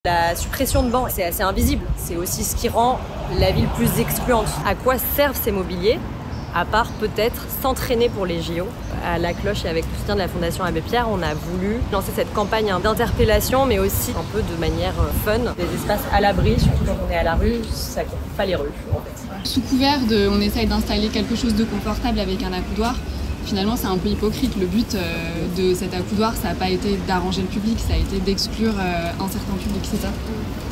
La suppression de bancs, c'est assez invisible. C'est aussi ce qui rend la ville plus excluante. À quoi servent ces mobiliers ? À part peut-être s'entraîner pour les JO. À La Cloche et avec le soutien de la Fondation Abbé Pierre, on a voulu lancer cette campagne d'interpellation, mais aussi un peu de manière fun. Des espaces à l'abri, surtout quand on est à la rue, ça compte pas les rues en fait. Sous couvert on essaye d'installer quelque chose de confortable avec un accoudoir. Finalement, c'est un peu hypocrite. Le but de cet accoudoir, ça n'a pas été d'arranger le public, ça a été d'exclure un certain public, c'est ça ?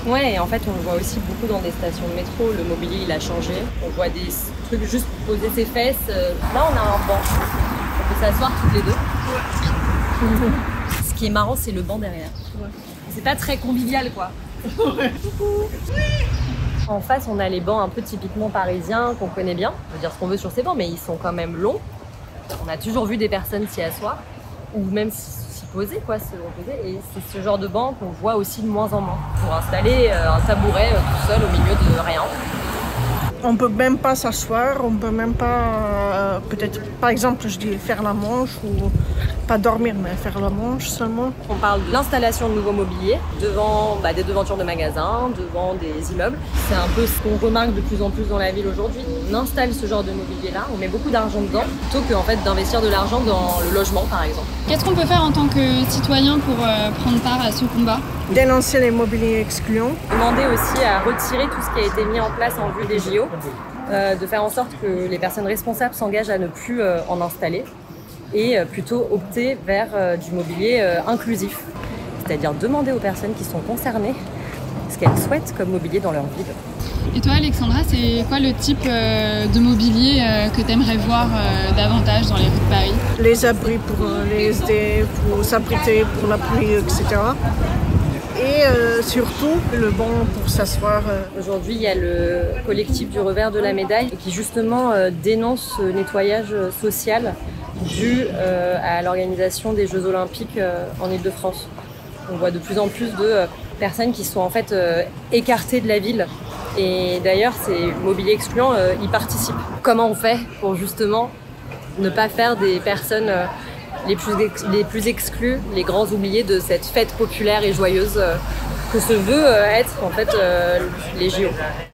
Ouais, et en fait, on le voit aussi beaucoup dans des stations de métro. Le mobilier, il a changé. On voit des trucs juste pour poser ses fesses. Là, on a un banc. On peut s'asseoir toutes les deux. Ce qui est marrant, c'est le banc derrière. Ouais. C'est pas très convivial, quoi. En face, on a les bancs un peu typiquement parisiens qu'on connaît bien. On peut dire ce qu'on veut sur ces bancs, mais ils sont quand même longs. On a toujours vu des personnes s'y asseoir, ou même s'y poser, quoi, se reposer. Et c'est ce genre de banc qu'on voit aussi de moins en moins, pour installer un tabouret tout seul au milieu de rien. On peut même pas s'asseoir, on peut même pas, peut-être, par exemple, je dis faire la manche, ou pas dormir, mais faire la manche seulement. On parle de l'installation de nouveaux mobiliers devant des devantures de magasins, devant des immeubles. C'est un peu ce qu'on remarque de plus en plus dans la ville aujourd'hui. On installe ce genre de mobilier-là, on met beaucoup d'argent dedans, plutôt que en fait, d'investir de l'argent dans le logement, par exemple. Qu'est-ce qu'on peut faire en tant que citoyen pour prendre part à ce combat ? Dénoncer les mobiliers excluants. Demander aussi à retirer tout ce qui a été mis en place en vue des JO, de faire en sorte que les personnes responsables s'engagent à ne plus en installer et plutôt opter vers du mobilier inclusif. C'est-à-dire demander aux personnes qui sont concernées ce qu'elles souhaitent comme mobilier dans leur ville. Et toi, Alexandra, c'est quoi le type de mobilier que tu aimerais voir davantage dans les rues de Paris ? Les abris pour les SD, pour s'abriter pour la pluie, etc. Et surtout, le banc pour s'asseoir. Aujourd'hui, il y a le collectif du revers de la médaille qui justement dénonce ce nettoyage social dû à l'organisation des Jeux Olympiques en Île-de-France. On voit de plus en plus de personnes qui sont en fait écartées de la ville. Et d'ailleurs, ces mobiliers excluants y participent. Comment on fait pour justement ne pas faire des personnes les plus exclues, les grands oubliés de cette fête populaire et joyeuse que se veut être en fait les JO.